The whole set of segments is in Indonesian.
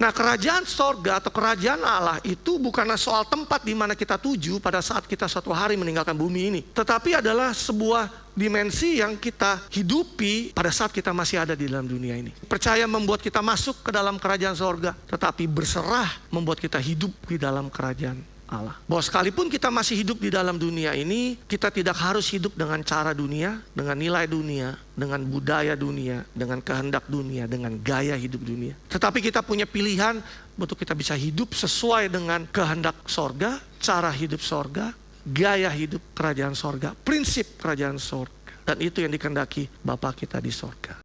Nah, kerajaan sorga atau kerajaan Allah itu bukanlah soal tempat di mana kita tuju pada saat kita suatu hari meninggalkan bumi ini. Tetapi adalah sebuah dimensi yang kita hidupi pada saat kita masih ada di dalam dunia ini. Percaya membuat kita masuk ke dalam kerajaan sorga, tetapi berserah membuat kita hidup di dalam kerajaan Allah. Bahwa sekalipun kita masih hidup di dalam dunia ini, kita tidak harus hidup dengan cara dunia, dengan nilai dunia, dengan budaya dunia, dengan kehendak dunia, dengan gaya hidup dunia. Tetapi kita punya pilihan untuk kita bisa hidup sesuai dengan kehendak sorga, cara hidup sorga, gaya hidup kerajaan sorga, prinsip kerajaan sorga. Dan itu yang dikehendaki Bapa kita di sorga.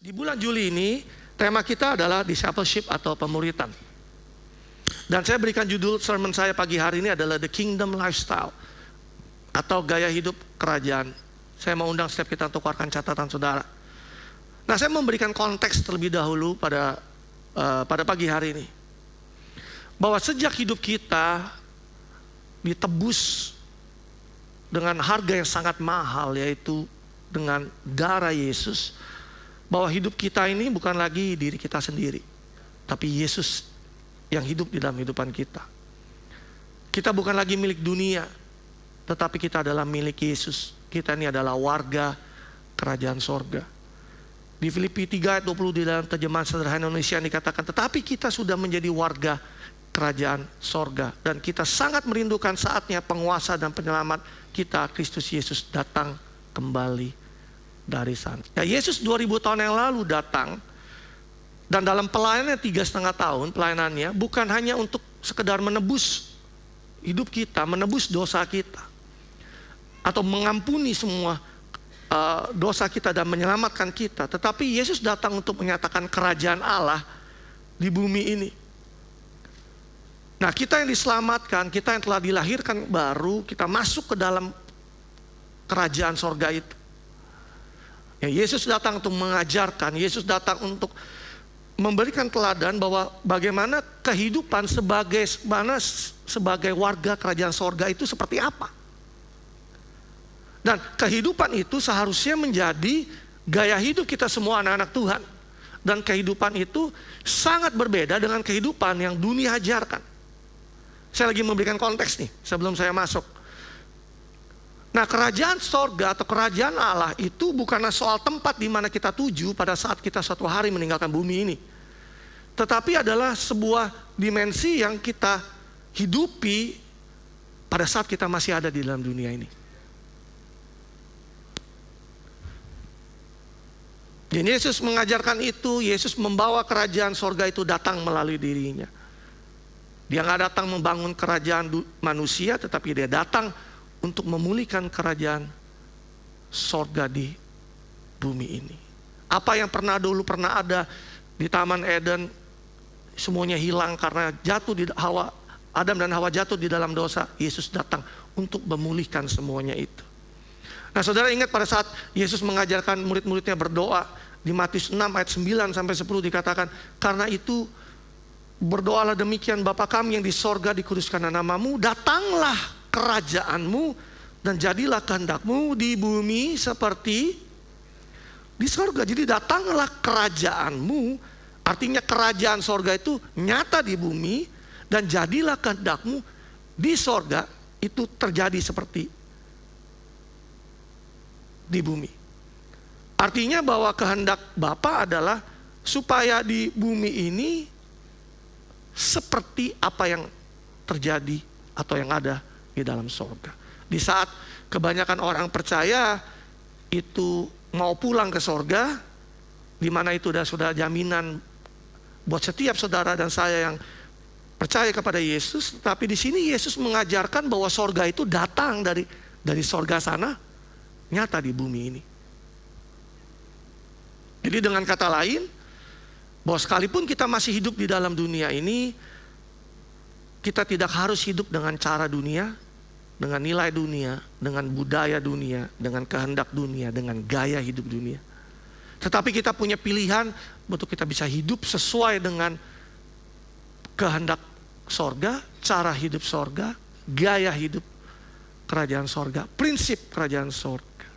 Di bulan Juli ini, tema kita adalah discipleship atau pemuritan. Dan saya berikan judul sermon saya pagi hari ini adalah The Kingdom Lifestyle atau gaya hidup kerajaan. Saya mau undang setiap kita untuk keluarkan catatan saudara. Nah, saya memberikan konteks terlebih dahulu pada pagi hari ini. Bahwa sejak hidup kita ditebus dengan harga yang sangat mahal, yaitu dengan darah Yesus. Bahwa hidup kita ini bukan lagi diri kita sendiri, tapi Yesus yang hidup di dalam kehidupan kita. Kita bukan lagi milik dunia, tetapi kita adalah milik Yesus. Kita ini adalah warga kerajaan sorga. Di Filipi 3 ayat 20 di dalam terjemahan sederhana Indonesia dikatakan, tetapi kita sudah menjadi warga kerajaan sorga. Dan kita sangat merindukan saatnya penguasa dan penyelamat kita, Kristus Yesus, datang kembali dari sana. Ya, Yesus 2000 tahun yang lalu datang, dan dalam pelayanannya 3,5 tahun pelayanannya bukan hanya untuk sekedar menebus hidup kita, menebus dosa kita, atau mengampuni semua dosa kita dan menyelamatkan kita, tetapi Yesus datang untuk menyatakan kerajaan Allah di bumi ini. Nah, kita yang diselamatkan, kita yang telah dilahirkan baru, kita masuk ke dalam kerajaan sorga itu. Ya, Yesus datang untuk mengajarkan, Yesus datang untuk memberikan teladan bahwa bagaimana kehidupan sebagai warga kerajaan sorga itu seperti apa. Dan kehidupan itu seharusnya menjadi gaya hidup kita semua anak-anak Tuhan. Dan kehidupan itu sangat berbeda dengan kehidupan yang dunia ajarkan. Saya lagi memberikan konteks nih sebelum saya masuk. Nah, kerajaan sorga atau kerajaan Allah itu bukanlah soal tempat di mana kita tuju pada saat kita suatu hari meninggalkan bumi ini. Tetapi adalah sebuah dimensi yang kita hidupi pada saat kita masih ada di dalam dunia ini. Dan Yesus mengajarkan itu, Yesus membawa kerajaan sorga itu datang melalui dirinya. Dia nggak datang membangun kerajaan manusia, tetapi dia datang untuk memulihkan kerajaan sorga di bumi ini. Apa yang dulu pernah ada di Taman Eden, semuanya hilang karena Adam dan Hawa jatuh di dalam dosa. Yesus datang untuk memulihkan semuanya itu. Nah, saudara ingat pada saat Yesus mengajarkan murid-muridnya berdoa, di Matius 6 ayat 9 sampai 10 dikatakan, karena itu Berdoalah demikian, Bapa kami yang di sorga, dikuduskanlah namamu, datanglah kerajaanmu, dan jadilah kehendakmu di bumi seperti di sorga. Jadi datanglah kerajaanmu, artinya kerajaan sorga itu nyata di bumi, dan jadilah kehendakmu di sorga, itu terjadi seperti di bumi. Artinya bahwa kehendak Bapa adalah supaya di bumi ini seperti apa yang terjadi atau yang ada di dalam sorga. Di saat kebanyakan orang percaya itu mau pulang ke sorga, di mana itu sudah jaminan buat setiap saudara dan saya yang percaya kepada Yesus. Tapi di sini Yesus mengajarkan bahwa sorga itu datang dari sorga sana, nyata di bumi ini. Jadi dengan kata lain, bahwa sekalipun kita masih hidup di dalam dunia ini, kita tidak harus hidup dengan cara dunia, dengan nilai dunia, dengan budaya dunia, dengan kehendak dunia, dengan gaya hidup dunia. Tetapi kita punya pilihan untuk kita bisa hidup sesuai dengan kehendak sorga, cara hidup sorga, gaya hidup kerajaan sorga, prinsip kerajaan sorga.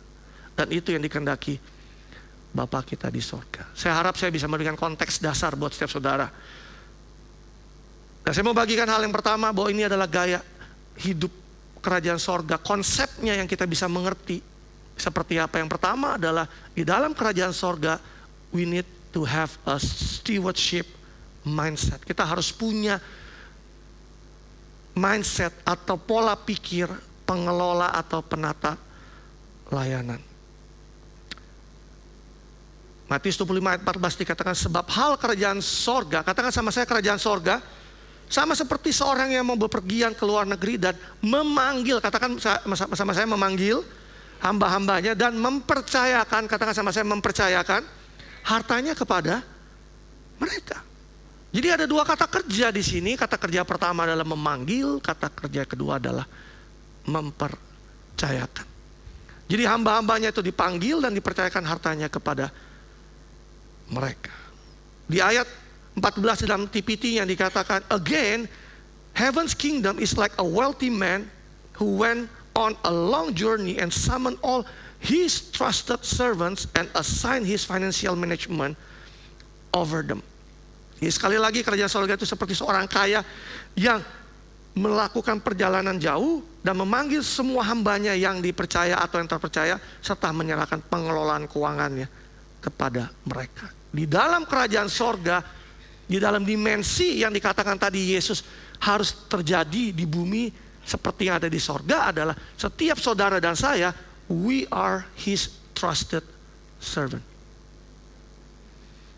Dan itu yang dikehendaki Bapa kita di sorga. Saya harap saya bisa memberikan konteks dasar buat setiap saudara. Dan saya mau bagikan hal yang pertama, bahwa ini adalah gaya hidup kerajaan sorga. Konsepnya yang kita bisa mengerti seperti apa. Yang pertama adalah di dalam kerajaan sorga, we need to have a stewardship mindset. Kita harus punya mindset atau pola pikir pengelola atau penata layanan. Matius 25 ayat 14 dikatakan, sebab hal kerajaan sorga, katakan sama saya, kerajaan sorga sama seperti seorang yang mau bepergian ke luar negeri dan memanggil, katakan sama saya, memanggil hamba-hambanya dan mempercayakan, katakan sama saya, mempercayakan hartanya kepada mereka. Jadi ada dua kata kerja di sini. Kata kerja pertama adalah memanggil, kata kerja kedua adalah mempercayakan. Jadi hamba-hambanya itu dipanggil dan dipercayakan hartanya kepada mereka. Di ayat 14 dalam TPT yang dikatakan, again, heaven's kingdom is like a wealthy man who went on a long journey and summoned all his trusted servants and assigned his financial management over them. Jadi sekali lagi, kerajaan sorga itu seperti seorang kaya yang melakukan perjalanan jauh dan memanggil semua hambanya yang dipercaya atau yang terpercaya, serta menyerahkan pengelolaan keuangannya kepada mereka. Di dalam kerajaan sorga, di dalam dimensi yang dikatakan tadi Yesus harus terjadi di bumi seperti yang ada di sorga, adalah setiap saudara dan saya, we are his trusted servant.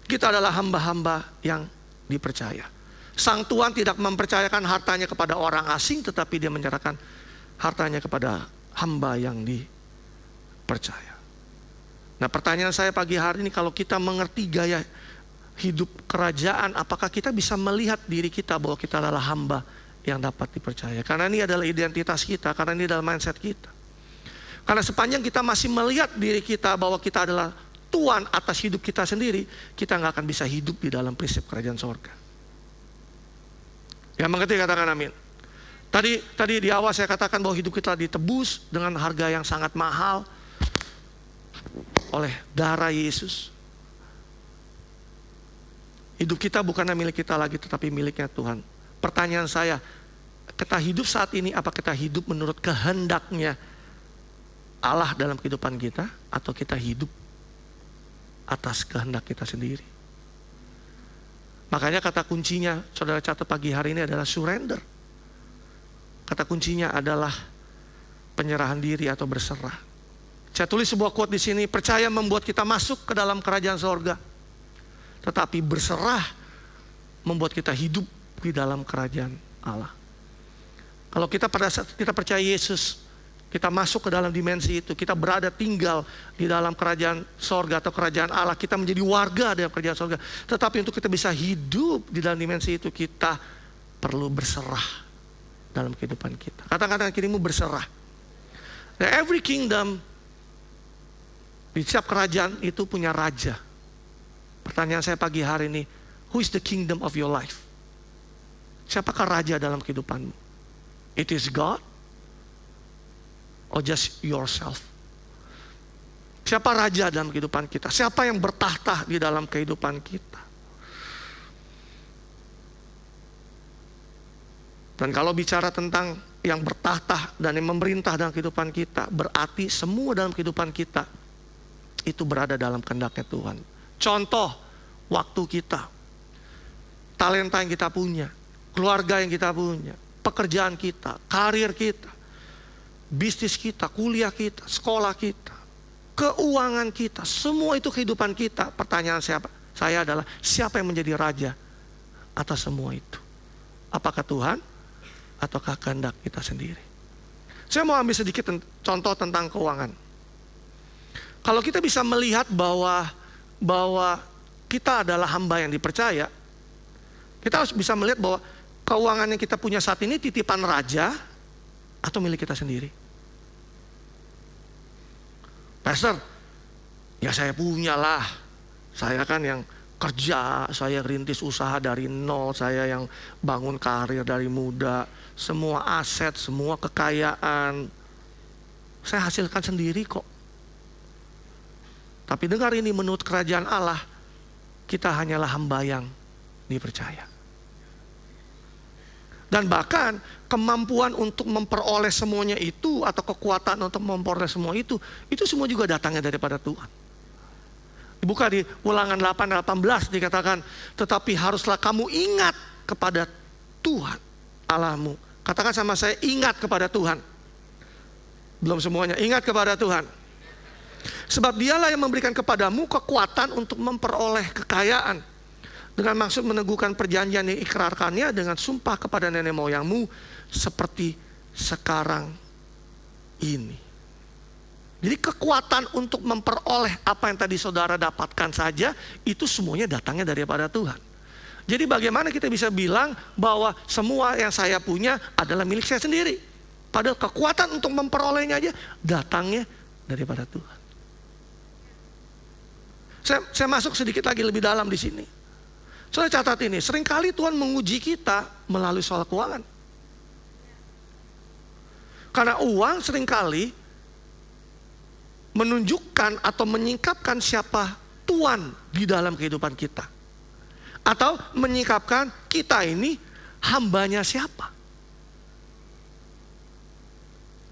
Kita adalah hamba-hamba yang dipercaya. Sang Tuhan tidak mempercayakan hartanya kepada orang asing, tetapi dia menyerahkan hartanya kepada hamba yang dipercaya. Nah, pertanyaan saya pagi hari ini, kalau kita mengerti gaya hidup kerajaan, apakah kita bisa melihat diri kita bahwa kita adalah hamba yang dapat dipercaya? Karena ini adalah identitas kita, karena ini adalah mindset kita. Karena sepanjang kita masih melihat diri kita bahwa kita adalah tuan atas hidup kita sendiri, kita nggak akan bisa hidup di dalam prinsip kerajaan sorga. Yang mengerti katakan amin. Tadi di awal saya katakan bahwa hidup kita ditebus dengan harga yang sangat mahal oleh darah Yesus. Hidup kita bukanlah milik kita lagi, tetapi miliknya Tuhan. Pertanyaan saya, kita hidup saat ini, apa kita hidup menurut kehendaknya Allah dalam kehidupan kita, atau kita hidup atas kehendak kita sendiri? Makanya kata kuncinya, saudara catat pagi hari ini, adalah surrender. Kata kuncinya adalah penyerahan diri atau berserah. Saya tulis sebuah quote di sini, percaya membuat kita masuk ke dalam kerajaan sorga, tetapi berserah membuat kita hidup di dalam kerajaan Allah. Kalau kita pada saat kita percaya Yesus, kita masuk ke dalam dimensi itu, kita berada tinggal di dalam kerajaan sorga atau kerajaan Allah, kita menjadi warga dalam kerajaan sorga. Tetapi untuk kita bisa hidup di dalam dimensi itu, kita perlu berserah dalam kehidupan kita. Kata-kata kirimu berserah. Now, every kingdom, di setiap kerajaan itu punya raja. Pertanyaan saya pagi hari ini, who is the kingdom of your life? Siapakah raja dalam kehidupanmu? It is God or just yourself? Siapa raja dalam kehidupan kita? Siapa yang bertahta di dalam kehidupan kita? Dan kalau bicara tentang yang bertahta dan yang memerintah dalam kehidupan kita, berarti semua dalam kehidupan kita itu berada dalam kehendaknya Tuhan. Contoh, waktu kita, talenta yang kita punya, keluarga yang kita punya, pekerjaan kita, karir kita, bisnis kita, kuliah kita, sekolah kita, keuangan kita, semua itu kehidupan kita. Pertanyaan saya adalah, siapa yang menjadi raja atas semua itu? Apakah Tuhan ataukah kehendak kita sendiri? Saya mau ambil sedikit contoh tentang keuangan. Kalau kita bisa melihat bahwa kita adalah hamba yang dipercaya, kita harus bisa melihat bahwa keuangan yang kita punya saat ini titipan raja atau milik kita sendiri. Pastor, ya saya punya lah. Saya kan yang kerja, saya rintis usaha dari nol, saya yang bangun karir dari muda, semua aset, semua kekayaan saya hasilkan sendiri kok. Tapi dengar ini, menurut kerajaan Allah, kita hanyalah hamba yang dipercaya. Dan bahkan kemampuan untuk memperoleh semuanya itu, atau kekuatan untuk memperoleh semua itu semua juga datangnya daripada Tuhan. Dibuka di Ulangan 8:18 dikatakan, tetapi haruslah kamu ingat kepada Tuhan Allahmu. Katakan sama saya, ingat kepada Tuhan. Belum semuanya, ingat kepada Tuhan. Sebab dialah yang memberikan kepadamu kekuatan untuk memperoleh kekayaan, dengan maksud meneguhkan perjanjian yang ikrarkannya dengan sumpah kepada nenek moyangmu seperti sekarang ini. Jadi kekuatan untuk memperoleh apa yang tadi saudara dapatkan saja, itu semuanya datangnya daripada Tuhan. Jadi bagaimana kita bisa bilang bahwa semua yang saya punya adalah milik saya sendiri? Padahal kekuatan untuk memperolehnya aja datangnya daripada Tuhan. Saya masuk sedikit lagi lebih dalam di sini. Saya catat ini, seringkali Tuhan menguji kita melalui soal keuangan. Karena uang seringkali menunjukkan atau menyingkapkan siapa Tuhan di dalam kehidupan kita. Atau menyingkapkan kita ini hambanya siapa.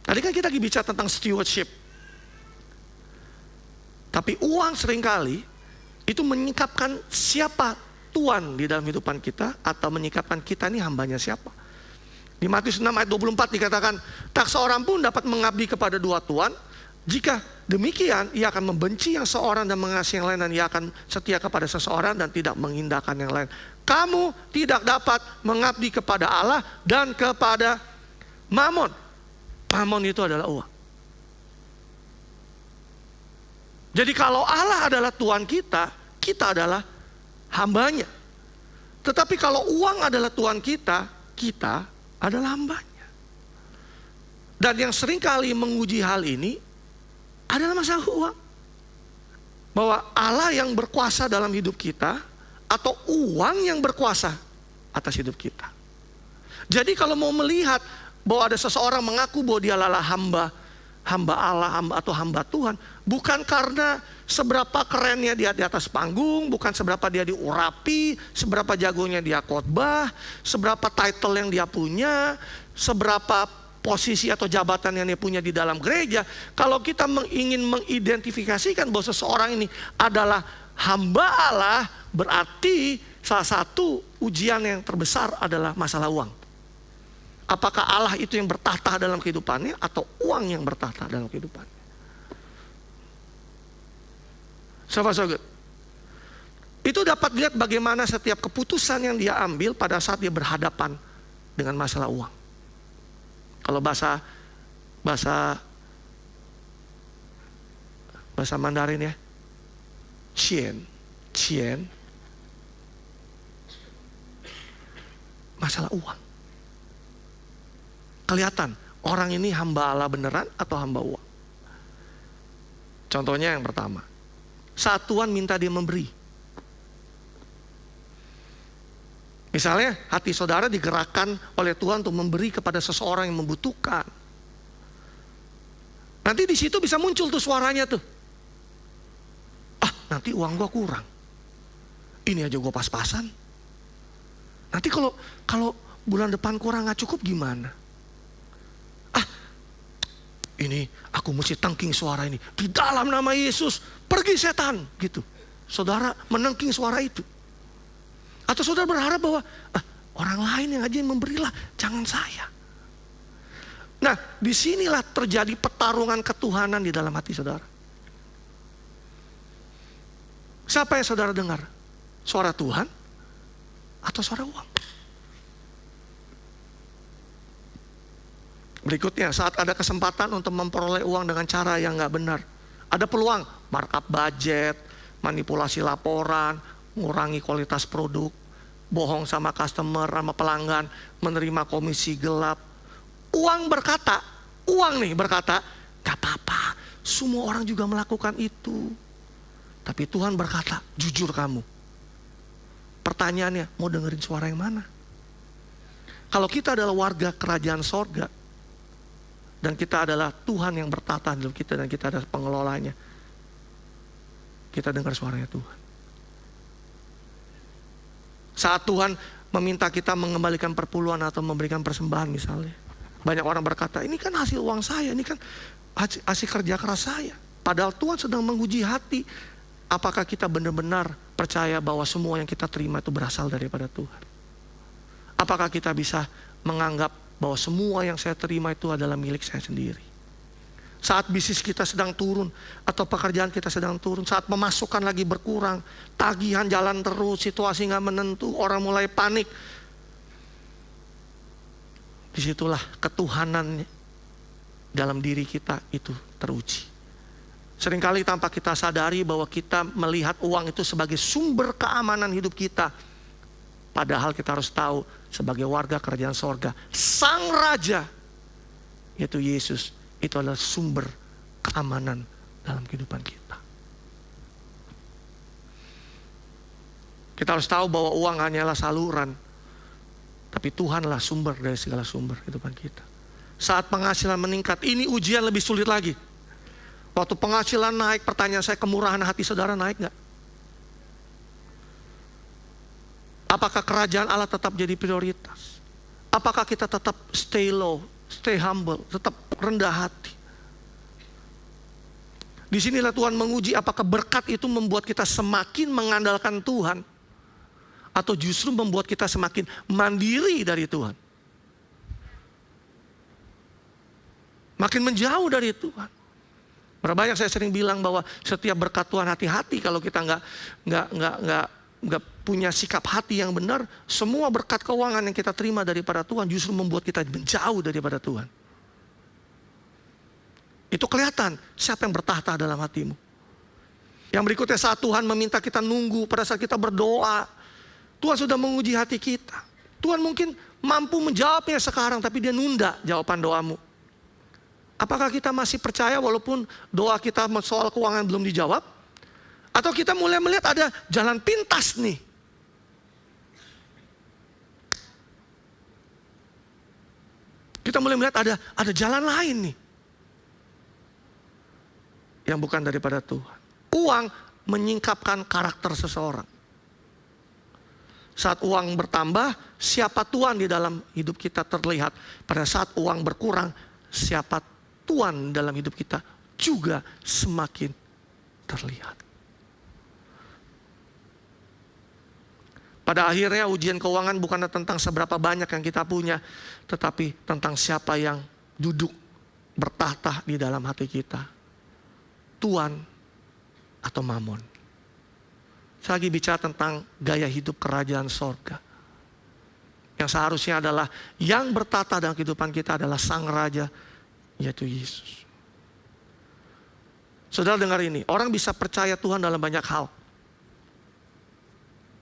Tadi kan kita lagi bicara tentang stewardship. Tapi uang seringkali itu menyingkapkan siapa Tuhan di dalam kehidupan kita, atau menyingkapkan kita ini hambanya siapa. Di Matius 6 ayat 24 dikatakan, tak seorang pun dapat mengabdi kepada dua tuan. Jika demikian, ia akan membenci yang seorang dan mengasihi yang lain, dan ia akan setia kepada seseorang dan tidak mengindahkan yang lain. Kamu tidak dapat mengabdi kepada Allah dan kepada Mamon. Mamon itu adalah uang. Jadi kalau Allah adalah Tuhan kita, kita adalah hambanya. Tetapi kalau uang adalah Tuhan kita, kita adalah hambanya. Dan yang seringkali menguji hal ini adalah masalah uang. Bahwa Allah yang berkuasa dalam hidup kita, atau uang yang berkuasa atas hidup kita. Jadi kalau mau melihat bahwa ada seseorang mengaku bahwa dia adalah hamba Allah, atau hamba Tuhan, bukan karena seberapa kerennya dia di atas panggung, bukan seberapa dia diurapi, seberapa jagonya dia khotbah, seberapa title yang dia punya, seberapa posisi atau jabatan yang dia punya di dalam gereja. Kalau kita ingin mengidentifikasikan bahwa seseorang ini adalah hamba Allah, berarti salah satu ujian yang terbesar adalah masalah uang. Apakah Allah itu yang bertahta dalam kehidupannya, atau uang yang bertahta dalam kehidupannya? So good. Itu dapat lihat bagaimana setiap keputusan yang dia ambil pada saat dia berhadapan dengan masalah uang. Kalau bahasa Mandarin ya, Cien, masalah uang. Kelihatan orang ini hamba Allah beneran atau hamba uang. Contohnya yang pertama, saat Tuhan minta dia memberi, Misalnya hati saudara digerakkan oleh Tuhan untuk memberi kepada seseorang yang membutuhkan. Nanti di situ bisa muncul tuh suaranya tuh. Nanti uang gua kurang. Ini aja gua pas-pasan. Nanti kalau bulan depan kurang gak cukup gimana? Ini aku mesti tangking suara ini. Di dalam nama Yesus, pergi setan, gitu. Saudara menengking suara itu. Atau saudara berharap bahwa orang lain yang aja yang memberilah, jangan saya. Nah, disinilah terjadi pertarungan ketuhanan di dalam hati saudara. Siapa yang saudara dengar? Suara Tuhan atau suara uang? Berikutnya, saat ada kesempatan untuk memperoleh uang dengan cara yang gak benar, ada peluang markup budget, manipulasi laporan, mengurangi kualitas produk, bohong sama customer, sama pelanggan, menerima komisi gelap. Uang berkata, gak apa-apa, semua orang juga melakukan itu. Tapi Tuhan berkata, jujur kamu. Pertanyaannya, mau dengerin suara yang mana? Kalau kita adalah warga kerajaan sorga, dan kita adalah Tuhan yang bertata dalam kita, dan kita adalah pengelolanya, kita dengar suaranya Tuhan. Saat Tuhan meminta kita mengembalikan perpuluhan atau memberikan persembahan misalnya, banyak orang berkata, ini kan hasil uang saya, ini kan hasil kerja keras saya. Padahal Tuhan sedang menguji hati, apakah kita benar-benar percaya bahwa semua yang kita terima itu berasal daripada Tuhan. Apakah kita bisa menganggap bahwa semua yang saya terima itu adalah milik saya sendiri. Saat bisnis kita sedang turun, atau pekerjaan kita sedang turun, saat pemasukan lagi berkurang, tagihan jalan terus, situasi gak menentu, orang mulai panik. Disitulah ketuhanan dalam diri kita itu teruji. Seringkali tanpa kita sadari bahwa kita melihat uang itu sebagai sumber keamanan hidup kita. Padahal kita harus tahu, sebagai warga kerajaan sorga, Sang Raja, yaitu Yesus, itu adalah sumber keamanan dalam kehidupan kita. Kita harus tahu bahwa uang hanyalah saluran, tapi Tuhanlah sumber dari segala sumber kehidupan kita. Saat penghasilan meningkat, ini ujian lebih sulit lagi. Waktu penghasilan naik, pertanyaan saya, kemurahan hati saudara naik gak? Apakah kerajaan Allah tetap jadi prioritas? Apakah kita tetap stay low, stay humble, tetap rendah hati? Disinilah Tuhan menguji apakah berkat itu membuat kita semakin mengandalkan Tuhan, atau justru membuat kita semakin mandiri dari Tuhan, makin menjauh dari Tuhan. Berapa banyak saya sering bilang bahwa setiap berkat Tuhan, hati-hati kalau kita nggak punya sikap hati yang benar, semua berkat keuangan yang kita terima daripada Tuhan justru membuat kita menjauh daripada Tuhan. Itu kelihatan siapa yang bertahta dalam hatimu. Yang berikutnya, saat Tuhan meminta kita nunggu, pada saat kita berdoa, Tuhan sudah menguji hati kita. Tuhan mungkin mampu menjawabnya sekarang, tapi dia nunda jawaban doamu. Apakah kita masih percaya walaupun doa kita soal keuangan belum dijawab? Atau kita mulai melihat ada jalan pintas nih? Kita mulai melihat ada jalan lain nih, yang bukan daripada Tuhan. Uang menyingkapkan karakter seseorang. Saat uang bertambah, siapa Tuhan di dalam hidup kita terlihat. Pada saat uang berkurang, siapa Tuhan dalam hidup kita juga semakin terlihat. Pada akhirnya ujian keuangan bukan tentang seberapa banyak yang kita punya, tetapi tentang siapa yang duduk bertahta di dalam hati kita. Tuhan atau Mamon. Saya lagi bicara tentang gaya hidup kerajaan sorga. Yang seharusnya adalah yang bertata dalam kehidupan kita adalah Sang Raja, yaitu Yesus. Saudara dengar ini, orang bisa percaya Tuhan dalam banyak hal.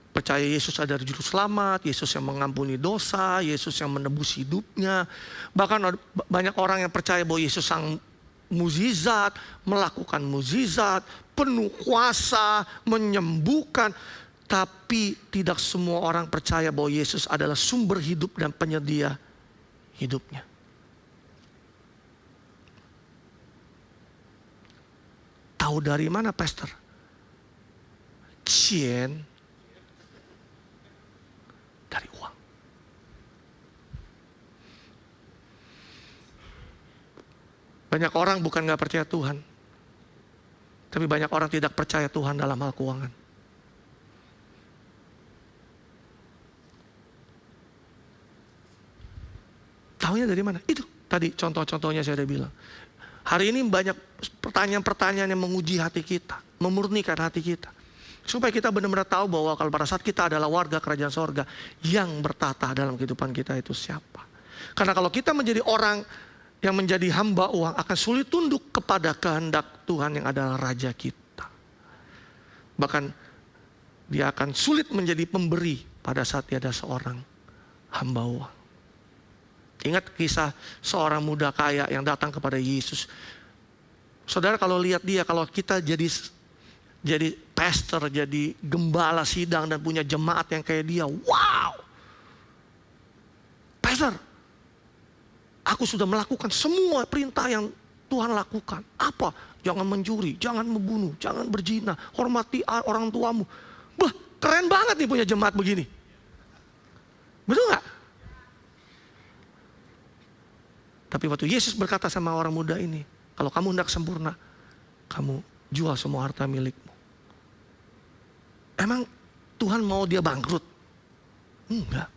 Percaya Yesus adalah juru selamat, Yesus yang mengampuni dosa, Yesus yang menebus hidupnya. Bahkan banyak orang yang percaya bahwa Yesus sang mukjizat, melakukan mukjizat, penuh kuasa, menyembuhkan. Tapi tidak semua orang percaya bahwa Yesus adalah sumber hidup dan penyedia hidupnya. Tahu dari mana, Pastor? Cien dari uang. Banyak orang bukan gak percaya Tuhan, tapi banyak orang tidak percaya Tuhan dalam hal keuangan. Taunya dari mana? Itu tadi contoh-contohnya saya udah bilang. Hari ini banyak pertanyaan-pertanyaan yang menguji hati kita, memurnikan hati kita. Supaya kita benar-benar tahu bahwa kalau pada saat kita adalah warga kerajaan sorga, yang bertata dalam kehidupan kita itu siapa. Karena kalau kita menjadi orang yang menjadi hamba uang, akan sulit tunduk kepada kehendak Tuhan yang adalah Raja kita. Bahkan dia akan sulit menjadi pemberi pada saat dia ada seorang hamba uang. Ingat kisah seorang muda kaya yang datang kepada Yesus. Saudara kalau lihat dia, kalau kita jadi pastor, jadi gembala sidang dan punya jemaat yang kayak dia, wow! Pastor, aku sudah melakukan semua perintah yang Tuhan lakukan. Apa? Jangan mencuri, jangan membunuh, jangan berzina, hormati orang tuamu. Bah, keren banget nih punya jemaat begini. Betul gak? Tapi waktu Yesus berkata sama orang muda ini, kalau kamu hendak sempurna, kamu jual semua harta milikmu. Emang Tuhan mau dia bangkrut? Enggak.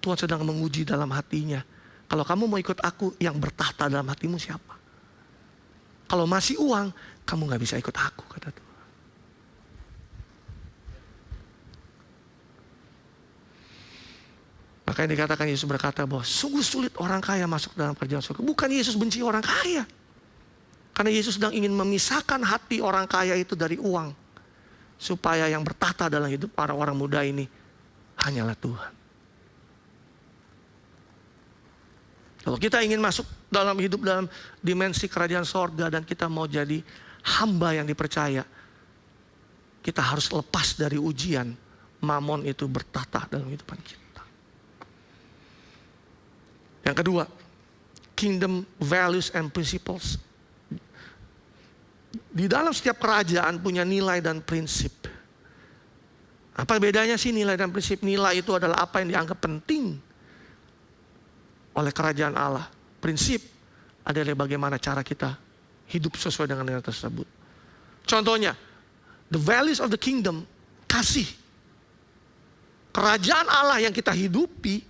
Tuhan sedang menguji dalam hatinya. Kalau kamu mau ikut aku, yang bertahta dalam hatimu siapa? Kalau masih uang, kamu gak bisa ikut aku, kata Tuhan. Makanya dikatakan Yesus berkata bahwa sungguh sulit orang kaya masuk dalam kerajaan surga. Bukan Yesus benci orang kaya. Karena Yesus sedang ingin memisahkan hati orang kaya itu dari uang. Supaya yang bertahta dalam hidup para orang muda ini hanyalah Tuhan. Kalau kita ingin masuk dalam hidup dalam dimensi kerajaan sorga dan kita mau jadi hamba yang dipercaya, kita harus lepas dari ujian mamon itu bertahta dalam kehidupan kita. Yang kedua, kingdom values and principles. Di dalam setiap kerajaan punya nilai dan prinsip. Apa bedanya sih nilai dan prinsip? Nilai itu adalah apa yang dianggap penting oleh kerajaan Allah. Prinsip adalah bagaimana cara kita hidup sesuai dengan nilai tersebut. Contohnya, the values of the kingdom, kasih. Kerajaan Allah yang kita hidupi,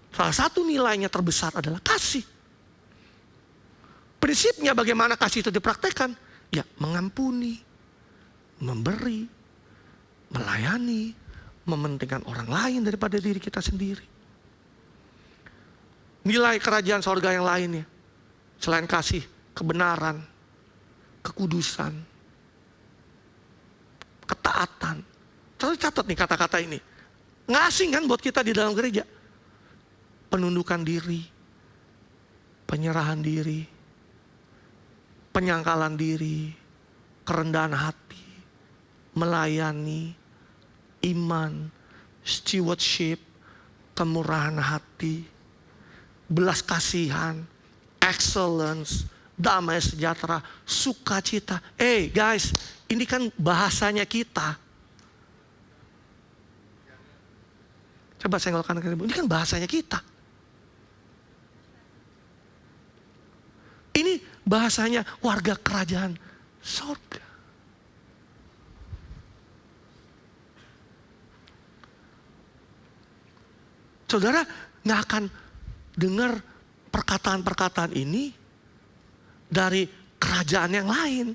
salah satu nilainya terbesar adalah kasih. Prinsipnya bagaimana kasih itu dipraktekkan? Ya, mengampuni, memberi, melayani, mementingkan orang lain daripada diri kita sendiri. Nilai kerajaan sorga yang lainnya, selain kasih, kebenaran, kekudusan, ketaatan. Terus catat nih kata-kata ini. Nggak asing kan buat kita di dalam gereja. Penundukan diri, penyerahan diri, penyangkalan diri, kerendahan hati, melayani, iman, stewardship, kemurahan hati, belas kasihan, excellence, damai sejahtera, sukacita. Guys, ini kan bahasanya kita. Coba senggolkan ke ibu, ini kan bahasanya kita. Ini bahasanya warga kerajaan sorga. Saudara nggak akan dengar perkataan-perkataan ini dari kerajaan yang lain.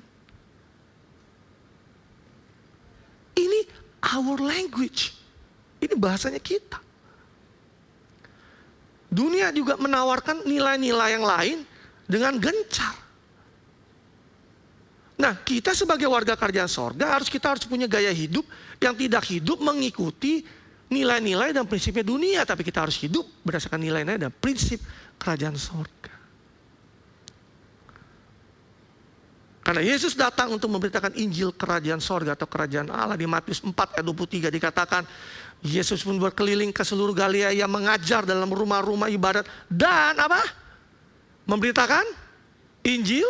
Ini our language. Ini bahasanya kita. Dunia juga menawarkan nilai-nilai yang lain dengan gencar. Nah, kita sebagai warga kerajaan sorga kita harus punya gaya hidup yang tidak hidup mengikuti nilai-nilai dan prinsipnya dunia, tapi kita harus hidup berdasarkan nilai-nilai dan prinsip kerajaan sorga. Karena Yesus datang untuk memberitakan Injil kerajaan sorga atau kerajaan Allah. Di Matius 4 ayat 23 dikatakan, Yesus pun berkeliling ke seluruh Galilea, ia mengajar dalam rumah-rumah ibadat dan apa? Memberitakan Injil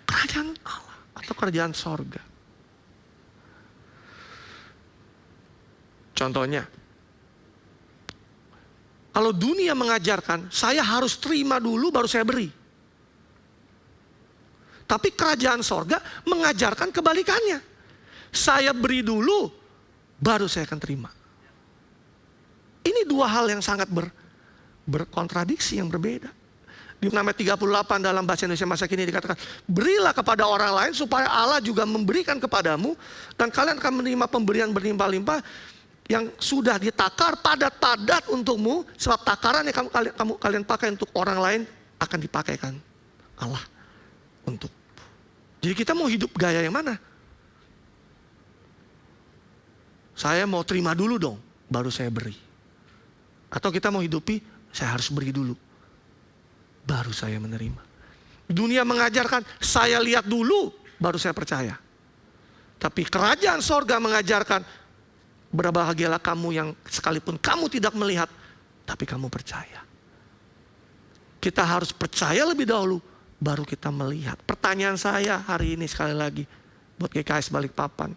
kerajaan Allah atau kerajaan sorga. Contohnya, kalau dunia mengajarkan, saya harus terima dulu baru saya beri. Tapi kerajaan sorga mengajarkan kebalikannya. Saya beri dulu, baru saya akan terima. Ini dua hal yang sangat berkontradiksi, yang berbeda. Di ayat 38 dalam bahasa Indonesia masa kini dikatakan, berilah kepada orang lain supaya Allah juga memberikan kepadamu, dan kalian akan menerima pemberian berlimpah-limpah yang sudah ditakar padat-padat untukmu, sebab takaran yang kalian pakai untuk orang lain akan dipakaikan Allah untuk. Jadi kita mau hidup gaya yang mana? Saya mau terima dulu dong, baru saya beri. Atau kita mau hidupi, saya harus beri dulu, baru saya menerima. Dunia mengajarkan, saya lihat dulu, baru saya percaya. Tapi kerajaan sorga mengajarkan, berbahagialah kamu yang sekalipun kamu tidak melihat, tapi kamu percaya. Kita harus percaya lebih dahulu, baru kita melihat. Pertanyaan saya hari ini sekali lagi, buat GKS Balikpapan,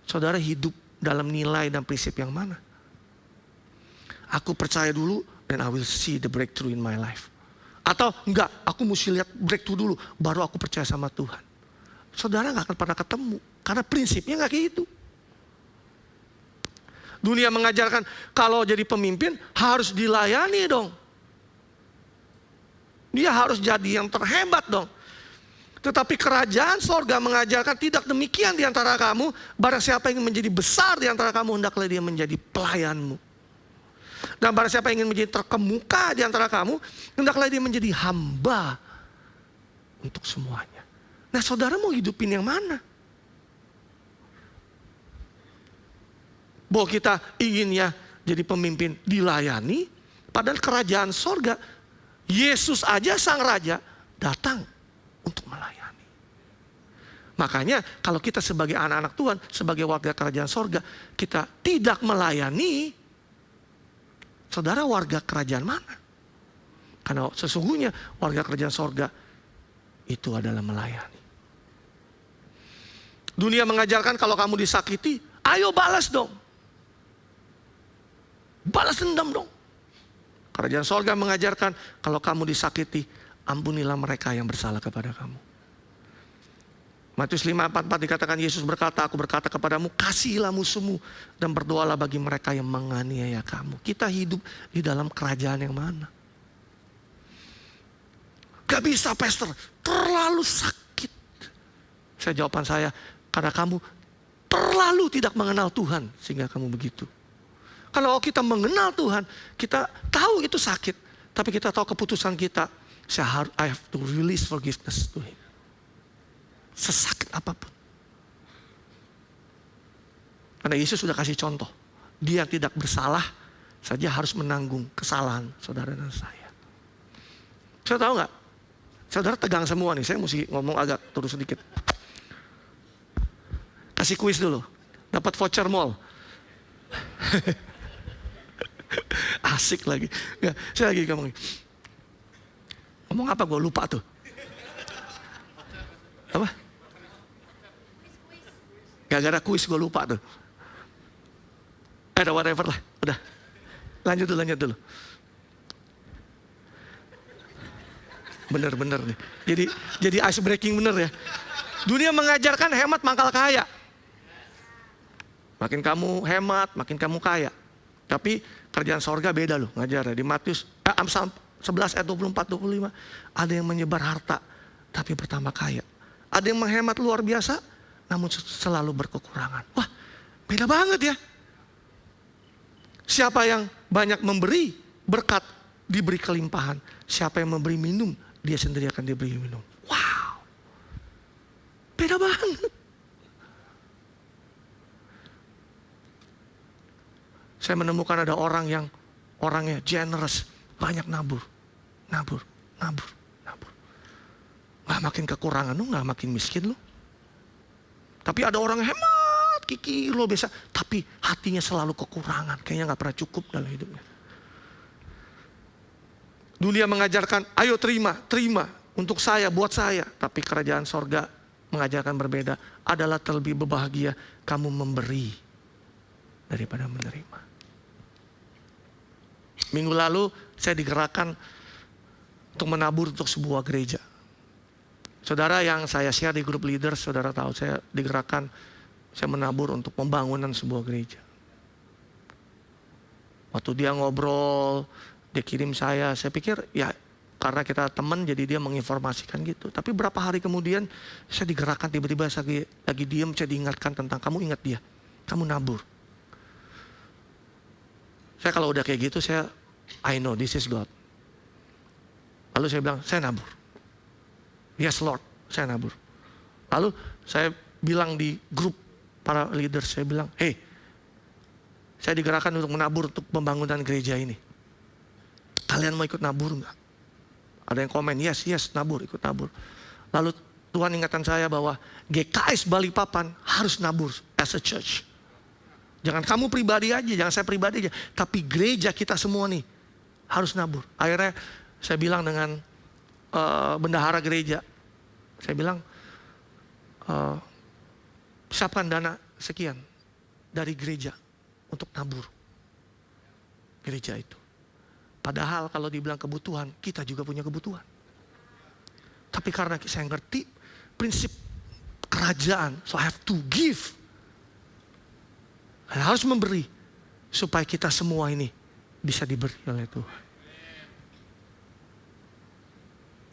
saudara hidup dalam nilai dan prinsip yang mana? Aku percaya dulu, then I will see the breakthrough in my life. Atau enggak, aku mesti lihat breakthrough dulu, baru aku percaya sama Tuhan. Saudara gak akan pernah ketemu, karena prinsipnya gak kayak gitu. Dunia mengajarkan, kalau jadi pemimpin harus dilayani dong. Dia harus jadi yang terhebat dong. Tetapi kerajaan sorga mengajarkan tidak demikian di antara kamu. Barang siapa yang ingin menjadi besar di antara kamu, hendaklah dia menjadi pelayanmu. Dan barang siapa yang ingin menjadi terkemuka di antara kamu, hendaklah dia menjadi hamba untuk semuanya. Nah, saudara mau hidupin yang mana? Bahwa kita ingin ya jadi pemimpin dilayani, padahal kerajaan sorga, Yesus aja sang raja datang untuk melayani. Makanya kalau kita sebagai anak-anak Tuhan, sebagai warga kerajaan sorga, kita tidak melayani, saudara warga kerajaan mana? Karena sesungguhnya warga kerajaan sorga itu adalah melayani. Dunia mengajarkan kalau kamu disakiti, ayo balas dong. Balas dendam dong. Kerajaan sorga mengajarkan kalau kamu disakiti, ampunilah mereka yang bersalah kepada kamu. Matius 5:44 dikatakan, Yesus berkata, aku berkata kepadamu, kasihilah musuhmu dan berdoalah bagi mereka yang menganiaya kamu. Kita hidup di dalam kerajaan yang mana? Gak bisa pastor, terlalu sakit. Jawaban saya, karena kamu terlalu tidak mengenal Tuhan sehingga kamu begitu. Kalau kita mengenal Tuhan, kita tahu itu sakit, tapi kita tahu keputusan kita, I have to release forgiveness to Him. Sesakit apapun. Karena Yesus sudah kasih contoh, Dia tidak bersalah saja harus menanggung kesalahan saudara dan saya. Saya tahu nggak? Saudara tegang semua nih, saya mesti ngomong agak turun sedikit. Kasih kuis dulu, dapat voucher mall. Asik lagi. Nggak, saya lagi ngomong apa gue lupa tuh. Apa? Gara-gara kuis gue lupa tuh. Ada whatever lah, udah. Lanjut dulu. Bener nih. Jadi ice breaking bener ya. Dunia mengajarkan hemat mangkal kaya. Makin kamu hemat, makin kamu kaya. Tapi kerjaan sorga beda loh ngajar ya. Di Matius 11 ayat 24-25. Ada yang menyebar harta tapi bertambah kaya. Ada yang menghemat luar biasa namun selalu berkekurangan. Wah, beda banget ya. Siapa yang banyak memberi berkat diberi kelimpahan. Siapa yang memberi minum dia sendiri akan diberi minum. Wow, beda banget. Saya menemukan ada orang yang orangnya generous, banyak nabur. Gak nggak makin kekurangan lu, nggak makin miskin lu. Tapi ada orang yang hemat, kiki lo biasa, tapi hatinya selalu kekurangan, kayaknya nggak pernah cukup dalam hidupnya. Dunia mengajarkan, ayo terima untuk saya, buat saya. Tapi kerajaan sorga mengajarkan berbeda, adalah terlebih berbahagia kamu memberi daripada menerima. Minggu lalu saya digerakkan untuk menabur untuk sebuah gereja. Saudara yang saya share di grup leader, saudara tahu saya digerakkan, saya menabur untuk pembangunan sebuah gereja. Waktu dia ngobrol, dia kirim saya pikir ya karena kita teman jadi dia menginformasikan gitu. Tapi berapa hari kemudian saya digerakkan, tiba-tiba saya lagi diam, saya diingatkan tentang kamu ingat dia, kamu nabur. Saya kalau udah kayak gitu I know this is God. Lalu saya bilang, saya nabur. Yes Lord, saya nabur. Lalu saya bilang di grup para leader, saya bilang, hey, saya digerakkan untuk menabur untuk pembangunan gereja ini. Kalian mau ikut nabur nggak? Ada yang komen, yes, nabur, ikut nabur. Lalu Tuhan ingatkan saya bahwa GKS Balikpapan harus nabur as a church. Jangan kamu pribadi aja, jangan saya pribadi aja. Tapi gereja kita semua nih harus nabur. Akhirnya saya bilang dengan bendahara gereja, saya bilang, siapkan dana sekian dari gereja untuk nabur gereja itu. Padahal kalau dibilang kebutuhan, kita juga punya kebutuhan. Tapi karena saya ngerti prinsip kerajaan, so I have to give. Saya harus memberi supaya kita semua ini bisa diberi oleh Tuhan.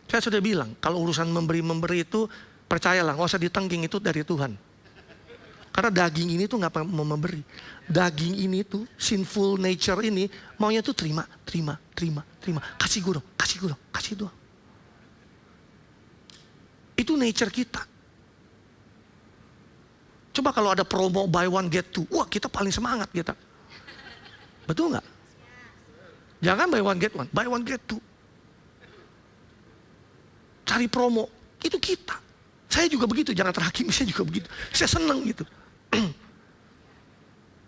Saya sudah bilang, kalau urusan memberi itu, percayalah, nggak usah ditengking, itu dari Tuhan. Karena daging ini tuh nggak mau memberi. Daging ini tuh, sinful nature ini, maunya tuh terima. Kasih gue dong. Itu nature kita. Coba kalau ada promo buy one get two, wah kita paling semangat kita. Betul nggak? Jangan buy one get two. Cari promo, itu kita. Saya juga begitu, jangan terhakimi, saya juga begitu. Saya senang gitu.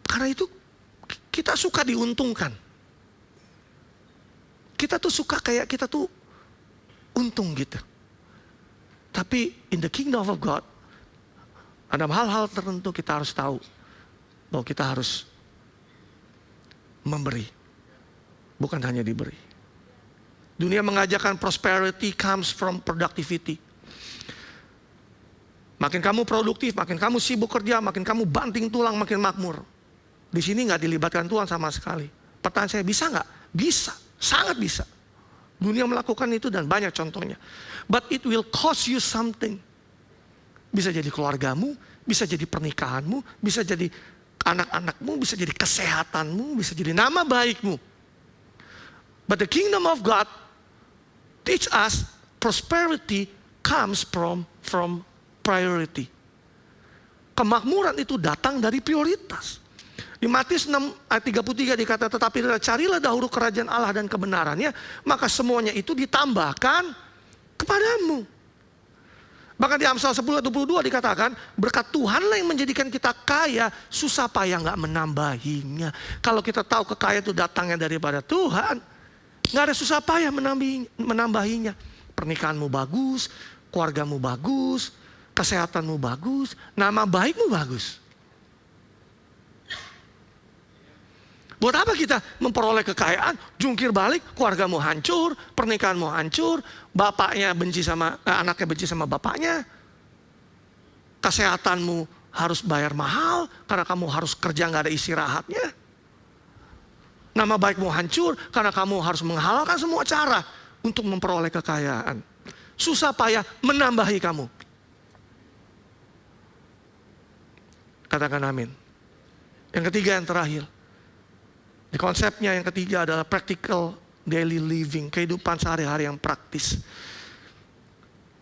Karena itu kita suka diuntungkan. Kita tuh suka kayak kita tuh untung gitu. Tapi in the kingdom of God, ada hal-hal tertentu kita harus tahu bahwa kita harus memberi, bukan hanya diberi. Dunia mengajarkan prosperity comes from productivity. Makin kamu produktif, makin kamu sibuk kerja, makin kamu banting tulang, makin makmur. Di sini nggak dilibatkan Tuhan sama sekali. Pertanyaan saya, bisa nggak? Bisa, sangat bisa. Dunia melakukan itu dan banyak contohnya. But it will cost you something. Bisa jadi keluargamu, bisa jadi pernikahanmu, bisa jadi anak-anakmu, bisa jadi kesehatanmu, bisa jadi nama baikmu. But the kingdom of God teach us prosperity comes from priority. Kemakmuran itu datang dari prioritas. Di Matius 6 ayat 33 dikata, tetapi carilah dahulu kerajaan Allah dan kebenarannya, maka semuanya itu ditambahkan kepadamu. Bahkan di Amsal 10:22 dikatakan, berkat Tuhanlah yang menjadikan kita kaya, susah payah nggak menambahinya. Kalau kita tahu kekayaan itu datangnya daripada Tuhan, nggak ada susah payah menambahinya. Pernikahanmu bagus, keluargamu bagus, kesehatanmu bagus, nama baikmu bagus. Buat apa kita memperoleh kekayaan, jungkir balik, keluargamu hancur, pernikahanmu hancur, bapaknya benci sama anaknya benci sama bapaknya, kesehatanmu harus bayar mahal karena kamu harus kerja nggak ada istirahatnya. Nama baikmu hancur karena kamu harus menghalalkan semua cara untuk memperoleh kekayaan. Susah payah menambahi kamu. Katakan amin. Yang ketiga, yang terakhir. Di konsepnya yang ketiga adalah practical daily living. Kehidupan sehari-hari yang praktis.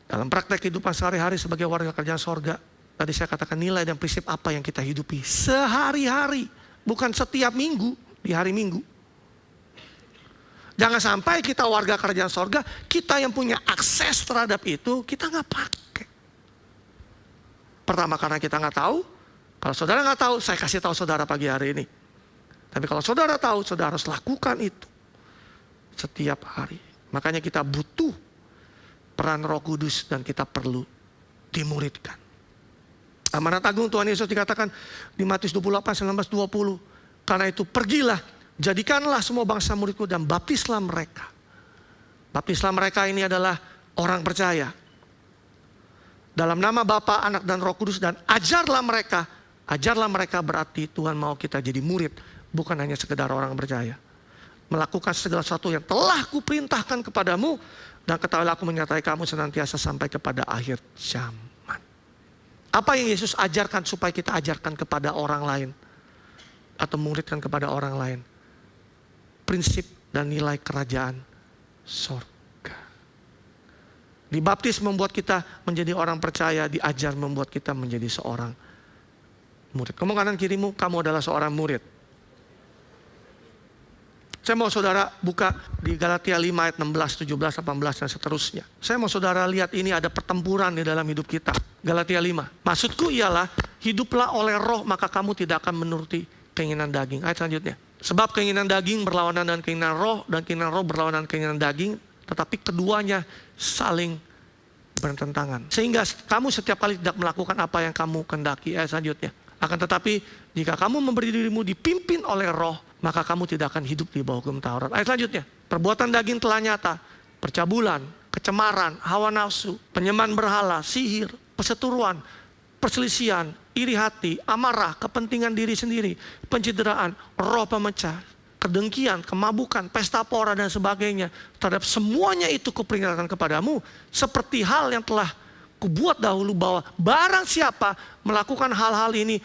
Dalam praktek kehidupan sehari-hari sebagai warga kerajaan sorga, tadi saya katakan nilai dan prinsip apa yang kita hidupi sehari-hari. Bukan setiap minggu, di hari Minggu. Jangan sampai kita warga kerajaan sorga, kita yang punya akses terhadap itu, kita nggak pakai. Pertama karena kita nggak tahu. Kalau saudara nggak tahu, saya kasih tahu saudara pagi hari ini. Tapi kalau saudara tahu, saudara harus lakukan itu setiap hari. Makanya kita butuh peran Roh Kudus dan kita perlu dimuridkan. Amanat agung Tuhan Yesus dikatakan di Matius 28, 19, 20. Karena itu pergilah, jadikanlah semua bangsa muridku dan baptislah mereka. Baptislah mereka ini adalah orang percaya. Dalam nama Bapa, Anak dan Roh Kudus, dan ajarlah mereka. Ajarlah mereka berarti Tuhan mau kita jadi murid, bukan hanya sekedar orang percaya. Melakukan segala sesuatu yang telah kuperintahkan kepadamu, dan ketahuilah aku menyertai kamu senantiasa sampai kepada akhir zaman. Apa yang Yesus ajarkan supaya kita ajarkan kepada orang lain? Atau muridkan kepada orang lain? Prinsip dan nilai kerajaan sorga. Dibaptis membuat kita menjadi orang percaya, diajar membuat kita menjadi seorang murid. Ngomong kanan kirimu, kamu adalah seorang murid. Saya mau saudara buka di Galatia 5 ayat 16, 17, 18 dan seterusnya. Saya mau saudara lihat ini ada pertempuran di dalam hidup kita. Galatia 5. Maksudku ialah hiduplah oleh roh maka kamu tidak akan menuruti keinginan daging. Ayat selanjutnya. Sebab keinginan daging berlawanan dengan keinginan roh dan keinginan roh berlawanan dengan keinginan daging. Tetapi keduanya saling bertentangan. Sehingga kamu setiap kali tidak melakukan apa yang kamu kehendaki. Ayat selanjutnya. Akan tetapi jika kamu memberi dirimu dipimpin oleh roh, maka kamu tidak akan hidup di bawah hukum Taurat. Ayat selanjutnya. Perbuatan daging telah nyata. Percabulan, kecemaran, hawa nafsu, penyembahan berhala, sihir, perseteruan, perselisihan, iri hati, amarah, kepentingan diri sendiri, pencideraan, roh pemecah, kedengkian, kemabukan, pesta pora dan sebagainya. Terhadap semuanya itu kuperingatkan kepadamu. Seperti hal yang telah kubuat dahulu bahwa barang siapa melakukan hal-hal ini,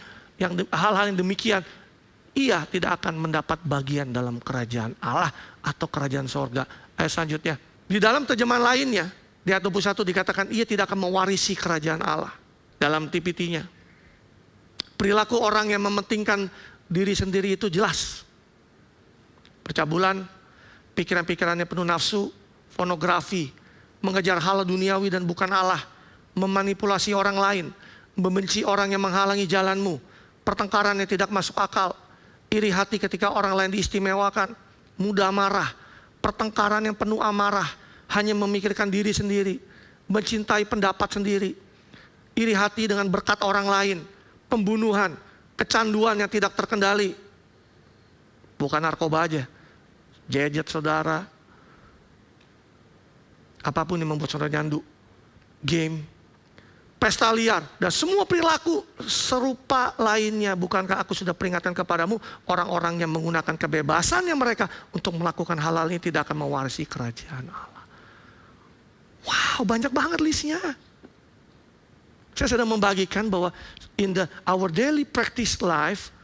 hal-hal yang demikian, ia tidak akan mendapat bagian dalam kerajaan Allah atau kerajaan sorga. Ayat selanjutnya. Di dalam terjemahan lainnya, di ayat 21 dikatakan ia tidak akan mewarisi kerajaan Allah. Dalam TPT-nya. Perilaku orang yang mementingkan diri sendiri itu jelas. Percabulan, pikiran-pikirannya penuh nafsu, pornografi, mengejar hal duniawi dan bukan Allah, memanipulasi orang lain, membenci orang yang menghalangi jalanmu, pertengkaran yang tidak masuk akal, iri hati ketika orang lain diistimewakan, mudah marah, pertengkaran yang penuh amarah, hanya memikirkan diri sendiri, mencintai pendapat sendiri, iri hati dengan berkat orang lain, pembunuhan, kecanduan yang tidak terkendali. Bukan narkoba aja, gadget saudara, apapun yang membuat saudara nyandu, game, pesta liar, dan semua perilaku serupa lainnya. Bukankah aku sudah peringatkan kepadamu, orang-orang yang menggunakan kebebasannya mereka untuk melakukan hal-hal ini tidak akan mewarisi kerajaan Allah. Wow, banyak banget listnya. Saya sedang membagikan bahwa in our daily practice life,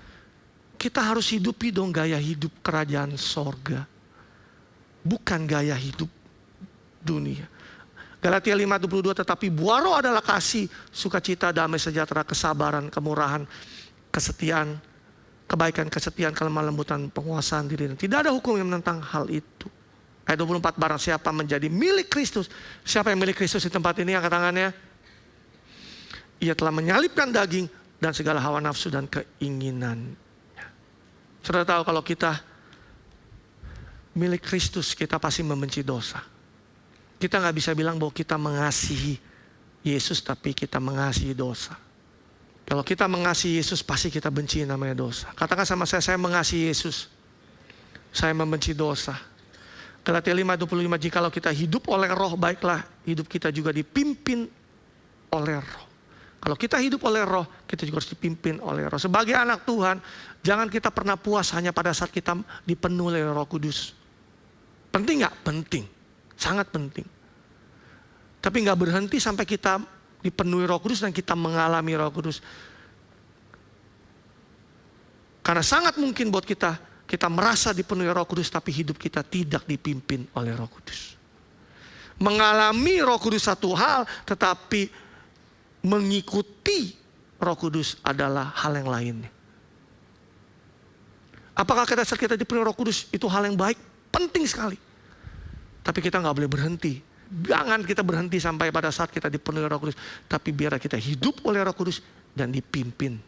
kita harus hidupi dong gaya hidup kerajaan sorga. Bukan gaya hidup dunia. Galatia 5:22, tetapi buah roh adalah kasih, sukacita, damai sejahtera, kesabaran, kemurahan, kesetiaan, kebaikan, kesetiaan, kelemah lembutan, penguasaan diri. Tidak ada hukum yang menentang hal itu. Ayat 24, barang siapa menjadi milik Kristus. Siapa yang milik Kristus di tempat ini? Angkat tangannya. Ia telah menyalibkan daging dan segala hawa nafsu dan keinginannya. Saudara tahu kalau kita milik Kristus, kita pasti membenci dosa. Kita nggak bisa bilang bahwa kita mengasihi Yesus tapi kita mengasihi dosa. Kalau kita mengasihi Yesus pasti kita benci namanya dosa. Katakan sama saya mengasihi Yesus. Saya membenci dosa. Galatia 5:25, jikalau kita hidup oleh roh, baiklah hidup kita juga dipimpin oleh roh. Kalau kita hidup oleh roh, kita juga harus dipimpin oleh roh. Sebagai anak Tuhan, jangan kita pernah puas hanya pada saat kita dipenuhi oleh Roh Kudus. Penting nggak? Penting. Sangat penting. Tapi nggak berhenti sampai kita dipenuhi Roh Kudus dan kita mengalami Roh Kudus. Karena sangat mungkin buat kita merasa dipenuhi Roh Kudus tapi hidup kita tidak dipimpin oleh Roh Kudus. Mengalami Roh Kudus satu hal, tetapi mengikuti Roh Kudus adalah hal yang lainnya. Apakah kita dipenuhi Roh Kudus itu hal yang baik? Penting sekali. Tapi kita nggak boleh berhenti. Jangan kita berhenti sampai pada saat kita dipenuhi Roh Kudus. Tapi biar kita hidup oleh Roh Kudus dan dipimpin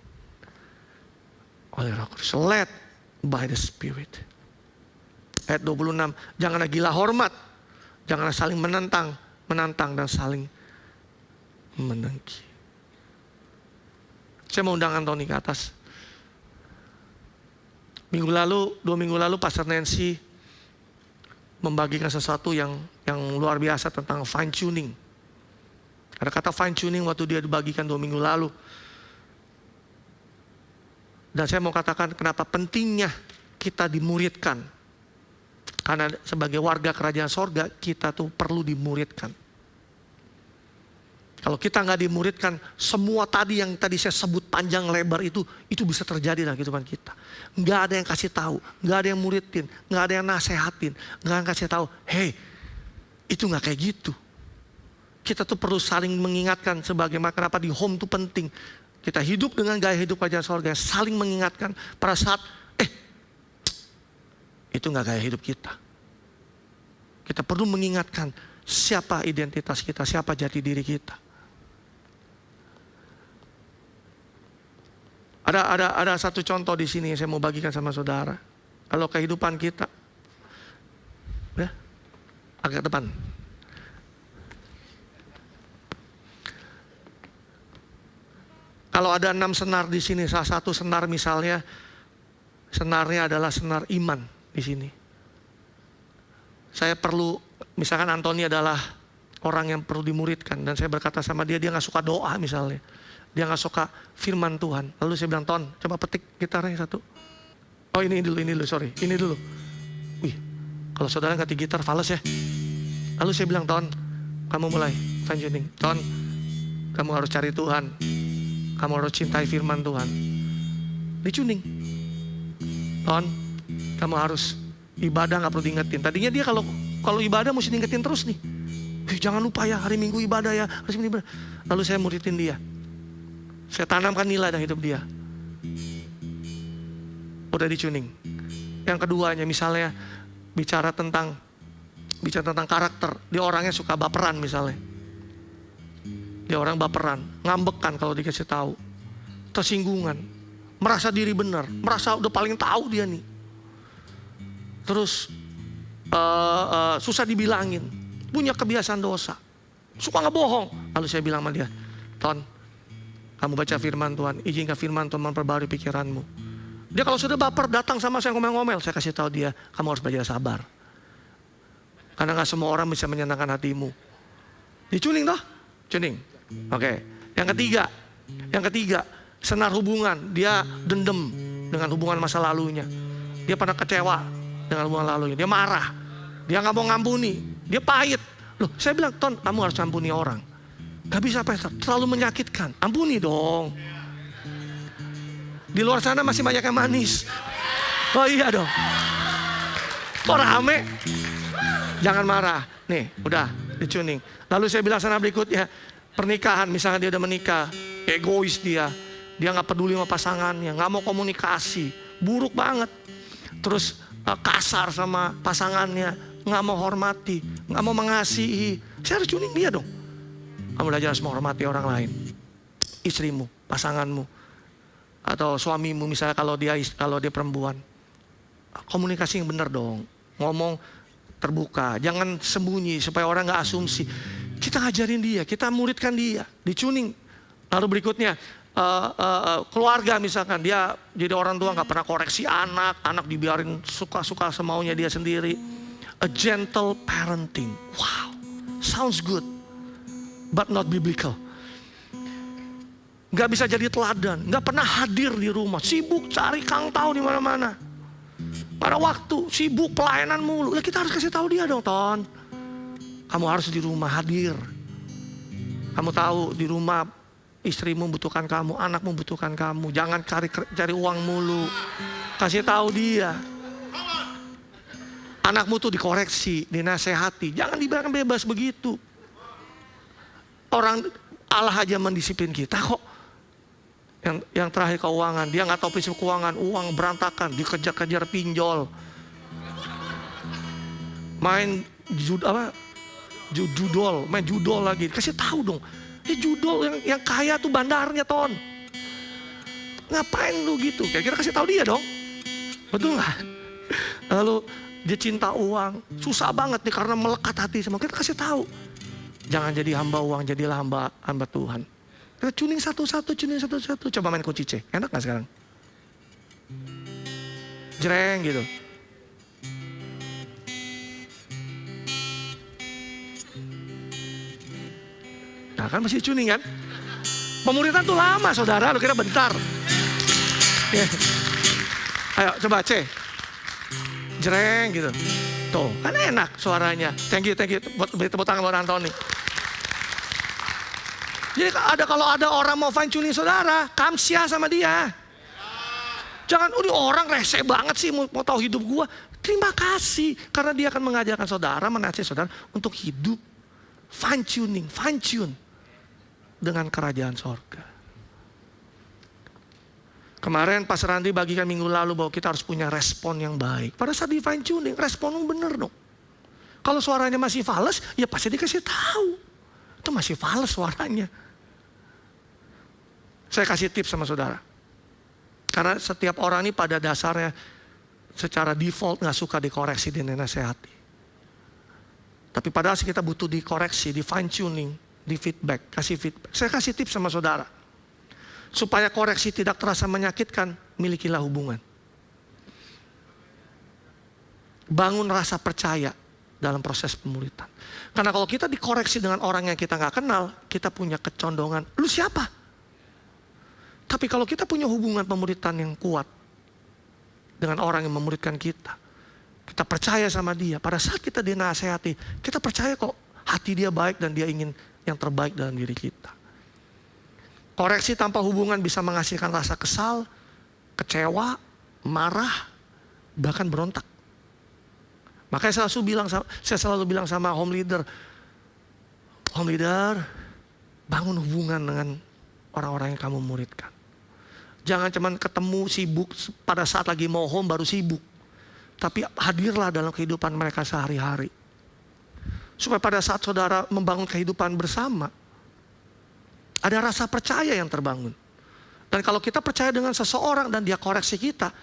oleh Roh Kudus. Led by the Spirit. Ayat 26, janganlah gila hormat. Janganlah saling menantang dan saling mendengki. Saya mau undang Anthony ke atas. 2 minggu lalu Pastor Nancy membagikan sesuatu yang luar biasa tentang fine tuning. Ada kata fine tuning waktu dia dibagikan 2 minggu lalu. Dan saya mau katakan kenapa pentingnya kita dimuridkan. Karena sebagai warga kerajaan sorga, kita tuh perlu dimuridkan. Kalau kita nggak dimuridkan, semua tadi yang tadi saya sebut panjang lebar itu bisa terjadi dalam kehidupan kita. Nggak ada yang kasih tahu, nggak ada yang muridin, nggak ada yang nasehatin, nggak ada yang kasih tahu, hey, itu nggak kayak gitu. Kita tuh perlu saling mengingatkan sebagaimana kenapa di home itu penting. Kita hidup dengan gaya hidup kerajaan sorga, saling mengingatkan pada saat, itu nggak gaya hidup kita. Kita perlu mengingatkan siapa identitas kita, siapa jati diri kita. Ada satu contoh di sini yang saya mau bagikan sama saudara. Kalau kehidupan kita, ya, agak depan. Kalau ada 6 senar di sini, salah satu senar misalnya, senarnya adalah senar iman di sini. Saya perlu, misalkan Anthony adalah orang yang perlu dimuridkan, dan saya berkata sama dia nggak suka doa misalnya. Dia nggak suka firman Tuhan. Lalu saya bilang, Ton, coba petik gitarnya satu. Oh ini dulu, sorry. Ini dulu. Wih, kalau saudara ngerti gitar, fales ya. Lalu saya bilang, Ton, kamu mulai fine tuning. Ton, kamu harus cari Tuhan. Kamu harus cintai firman Tuhan. Dicuning. Ton, kamu harus ibadah nggak perlu diingetin. Tadinya dia kalau ibadah mesti diingetin terus nih. Jangan lupa ya, hari Minggu ibadah ya. Hari Minggu ibadah. Lalu saya muridin dia. Saya tanamkan nilai dalam hidup dia. Udah dicuning. Yang keduanya misalnya bicara tentang karakter. Dia orangnya suka baperan misalnya. Dia orang baperan, ngambekan kalau dikasih tahu. Tersinggungan, merasa diri benar, merasa udah paling tahu dia nih. Terus susah dibilangin, punya kebiasaan dosa, suka ngebohong. Lalu saya bilang sama dia, Ton, kamu baca firman Tuhan, izinkan firman Tuhan memperbarui pikiranmu. Dia kalau sudah baper datang sama saya ngomel-ngomel, saya kasih tahu dia, kamu harus belajar sabar. Karena gak semua orang bisa menyenangkan hatimu. Dicuning toh? Cuning. Oke. Yang ketiga, senar hubungan. Dia dendam dengan hubungan masa lalunya. Dia pernah kecewa dengan hubungan lalunya. Dia marah. Dia gak mau ngampuni. Dia pahit. Loh, saya bilang, Ton, kamu harus ampuni orang. Gak bisa, Pastor, terlalu menyakitkan. Ampuni dong. Di luar sana masih banyak yang manis. Oh iya dong. Kok rame? Jangan marah. Nih, udah dicuning. Lalu saya bilang sana berikutnya, pernikahan, misalnya dia udah menikah, egois dia gak peduli sama pasangannya, gak mau komunikasi, buruk banget. Terus kasar sama pasangannya, gak mau hormati, gak mau mengasihi. Saya harus tuning dia dong. Kamu belajar harus menghormati orang lain. Istrimu, pasanganmu, atau suamimu misalnya kalau dia perempuan. Komunikasi yang benar dong. Ngomong terbuka, jangan sembunyi supaya orang gak asumsi. Kita ngajarin dia, kita muridkan dia, dicuning. Lalu berikutnya, keluarga misalkan, dia jadi orang tua gak pernah koreksi anak dibiarin suka-suka semaunya dia sendiri. A gentle parenting. Wow, sounds good, but not biblical. Gak bisa jadi teladan, gak pernah hadir di rumah, sibuk cari kang tahu di mana-mana. Pada waktu sibuk pelayanan mulu, lah kita harus kasih tahu dia dong, Ton. Kamu harus di rumah hadir. Kamu tahu di rumah istrimu membutuhkan kamu, anakmu membutuhkan kamu. Jangan cari uang mulu. Kasih tahu dia. Anakmu tuh dikoreksi, dinasehati. Jangan dibiarkan bebas begitu. Orang Allah aja mendisiplin kita kok. Yang terakhir keuangan, dia nggak tahu prinsip keuangan, uang berantakan, dikejar-kejar pinjol. Main judol, main judol lagi. Kasih tahu dong. Judol yang kaya tuh bandarnya, Ton. Ngapain lu gitu? Kira-kira kasih tahu dia dong. Betul nggak? Lalu dia cinta uang, susah banget nih karena melekat hati sama kita. Kasih tahu. Jangan jadi hamba uang, jadilah hamba Tuhan. Kita tuning satu-satu. Coba main kunci C. Enak nggak sekarang? Jreng gitu. Nah kan masih tuning kan? Pemuritan tuh lama saudara, lu kira bentar. Ayo coba C. Jreng gitu. Tuh kan enak suaranya. Thank you. Beri tepuk tangan buat Antoni. Jadi kalau ada orang mau fine tuning saudara, kamsia sama dia. Jangan, orang rese banget sih mau tahu hidup gua. Terima kasih karena dia akan mengajarkan saudara, menasihati saudara untuk hidup fine tune dengan kerajaan sorga. Kemarin Pastor Randi bagikan minggu lalu bahwa kita harus punya respon yang baik. Pada saat di fine tuning, responmu bener dong. Kalau suaranya masih fals, ya pasti dikasih tahu. Itu masih fals suaranya. Saya kasih tips sama saudara. Karena setiap orang ini pada dasarnya secara default gak suka dikoreksi, dinasehati. Tapi padahal kita butuh dikoreksi, di fine tuning, di feedback, kasih feedback. Saya kasih tips sama saudara. Supaya koreksi tidak terasa menyakitkan, milikilah hubungan. Bangun rasa percaya dalam proses pemuritan. Karena kalau kita dikoreksi dengan orang yang kita gak kenal, kita punya kecondongan, lu siapa? Tapi kalau kita punya hubungan pemuritan yang kuat dengan orang yang memuridkan kita percaya sama dia, pada saat kita dinasehati, kita percaya kok hati dia baik dan dia ingin yang terbaik dalam diri kita. Koreksi tanpa hubungan bisa menghasilkan rasa kesal, kecewa, marah, bahkan berontak. Makanya saya selalu bilang sama home leader, bangun hubungan dengan orang-orang yang kamu muridkan. Jangan cuma ketemu sibuk pada saat lagi mau home baru sibuk. Tapi hadirlah dalam kehidupan mereka sehari-hari. Supaya pada saat saudara membangun kehidupan bersama, ada rasa percaya yang terbangun. Dan kalau kita percaya dengan seseorang dan dia koreksi kita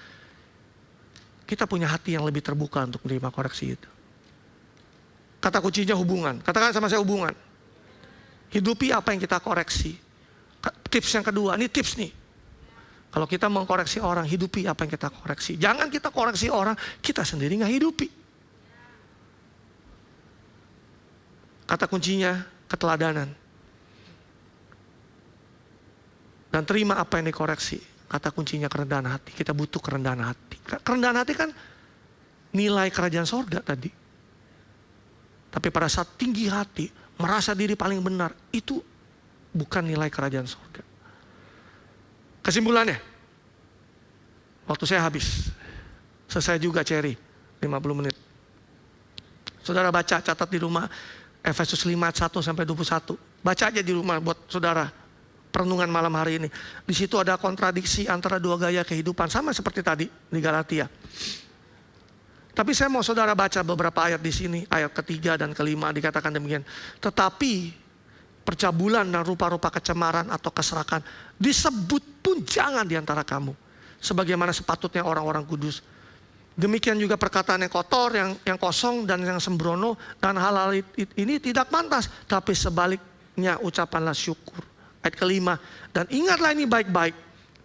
punya hati yang lebih terbuka untuk menerima koreksi itu. Kata kuncinya hubungan. Katakan sama saya hubungan. Hidupi apa yang kita koreksi. Tips yang kedua, ini tips nih. Kalau kita mengkoreksi orang, hidupi apa yang kita koreksi. Jangan kita koreksi orang, kita sendiri gak hidupi. Kata kuncinya keteladanan. Dan terima apa yang dikoreksi. Kata kuncinya kerendahan hati. Kita butuh kerendahan hati. Kerendahan hati kan nilai kerajaan sorga tadi. Tapi pada saat tinggi hati, merasa diri paling benar, itu bukan nilai kerajaan sorga. Kesimpulannya, waktu saya habis. Selesai juga Cherry, 50 menit. Saudara baca, catat di rumah, Efesus 5, 1-21. Baca aja di rumah buat saudara. Perenungan malam hari ini. Di situ ada kontradiksi antara dua gaya kehidupan. Sama seperti tadi di Galatia. Tapi saya mau saudara baca beberapa ayat di sini. Ayat ketiga dan kelima dikatakan demikian. Tetapi percabulan dan rupa-rupa kecemaran atau keserakan disebut pun jangan di antara kamu. Sebagaimana sepatutnya orang-orang kudus. Demikian juga perkataan yang kotor, yang kosong dan yang sembrono. Dan hal-hal ini tidak pantas. Tapi sebaliknya ucapanlah syukur. Ayat kelima, dan ingatlah ini baik-baik.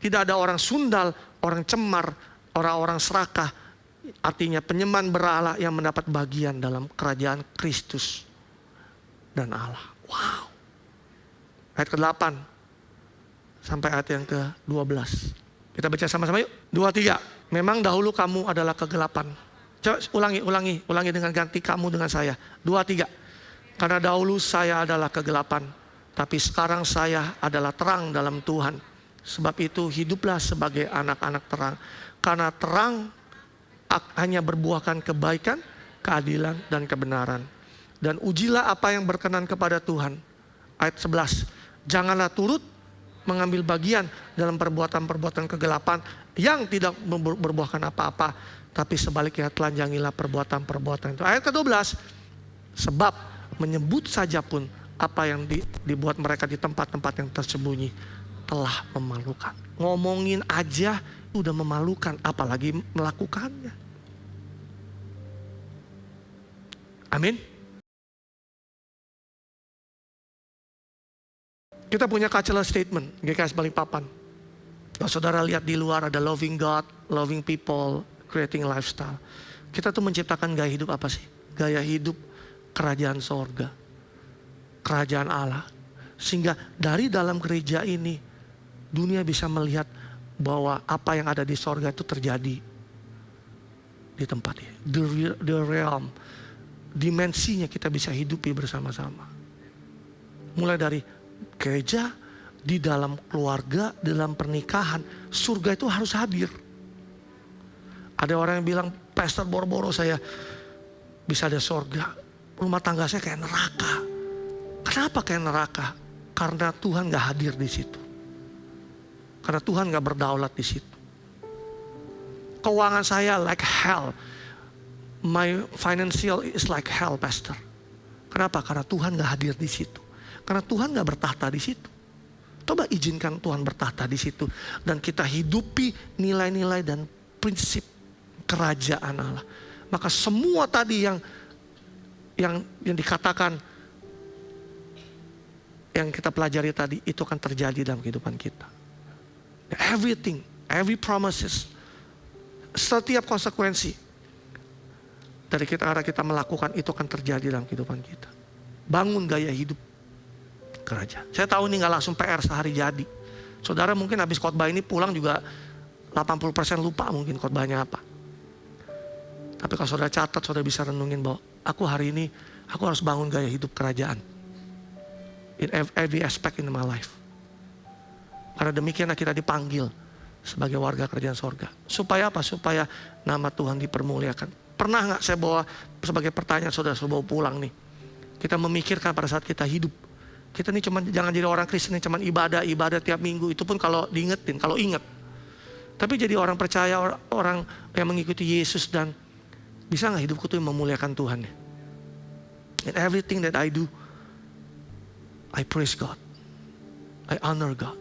Tidak ada orang sundal, orang cemar, orang-orang serakah. Artinya penyembahan berhala yang mendapat bagian dalam kerajaan Kristus dan Allah. Wow. Ayat ke-8 sampai ayat yang ke-12. Kita baca sama-sama yuk. 2-3. Memang dahulu kamu adalah kegelapan. Coba ulangi dengan ganti kamu dengan saya. 2-3. Karena dahulu saya adalah kegelapan. Tapi sekarang saya adalah terang dalam Tuhan. Sebab itu hiduplah sebagai anak-anak terang. Karena terang hanya berbuahkan kebaikan, keadilan, dan kebenaran. Dan ujilah apa yang berkenan kepada Tuhan. Ayat 11. Janganlah turut mengambil bagian dalam perbuatan-perbuatan kegelapan yang tidak berbuahkan apa-apa. Tapi sebaliknya telanjangilah perbuatan-perbuatan itu. Ayat ke-12. Sebab menyebut saja pun apa yang dibuat mereka di tempat-tempat yang tersembunyi telah memalukan. Ngomongin aja udah memalukan, apalagi melakukannya. Amin. Kita punya cultural statement GKS Balikpapan. Kalau saudara lihat di luar ada loving God, loving people, creating lifestyle. Kita tuh menciptakan gaya hidup apa sih? Gaya hidup kerajaan sorga, kerajaan Allah. Sehingga dari dalam gereja ini, dunia bisa melihat bahwa apa yang ada di sorga itu terjadi di tempat ini. The realm, dimensinya kita bisa hidupi bersama-sama. Mulai dari gereja, di dalam keluarga, dalam pernikahan, surga itu harus hadir. Ada orang yang bilang, Pastor boro-boro saya bisa ada surga, rumah tangga saya kayak neraka. Kenapa kayak neraka? Karena Tuhan gak hadir di situ. Karena Tuhan gak berdaulat di situ. Keuangan saya like hell. My financial is like hell, Pastor. Kenapa? Karena Tuhan gak hadir di situ. Karena Tuhan gak bertahta di situ. Coba izinkan Tuhan bertahta di situ. Dan kita hidupi nilai-nilai dan prinsip kerajaan Allah. Maka semua tadi yang dikatakan, yang kita pelajari tadi, itu akan terjadi dalam kehidupan kita. Everything, every promises, setiap konsekuensi dari arah kita melakukan itu akan terjadi dalam kehidupan kita. Bangun gaya hidup kerajaan. Saya tahu ini gak langsung PR sehari jadi. Saudara mungkin habis khotbah ini pulang juga 80% lupa mungkin khotbahnya apa. Tapi kalau saudara catat, saudara bisa renungin bahwa aku hari ini, aku harus bangun gaya hidup kerajaan. In every aspect in my life. Karena demikian kita dipanggil sebagai warga kerajaan sorga. Supaya apa? Supaya nama Tuhan dipermuliakan. Pernah gak saya bawa sebagai pertanyaan saudara bawa pulang nih. Kita memikirkan pada saat kita hidup. Kita nih jangan jadi orang Kristen yang cuman ibadah tiap minggu. Itu pun kalau diingetin, kalau ingat. Tapi jadi orang percaya, orang yang mengikuti Yesus dan bisa gak hidupku tuh memuliakan Tuhan ya? In everything that I do, I praise God. I honor God.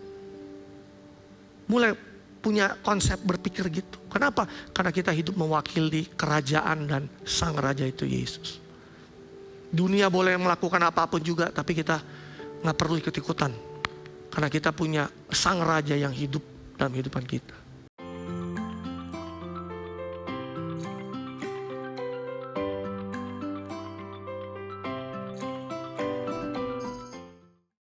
Mulai punya konsep berpikir gitu. Kenapa? Karena kita hidup mewakili kerajaan dan sang raja itu Yesus. Dunia boleh melakukan apapun juga, tapi kita gak perlu ikut-ikutan. Karena kita punya sang raja yang hidup dalam kehidupan kita.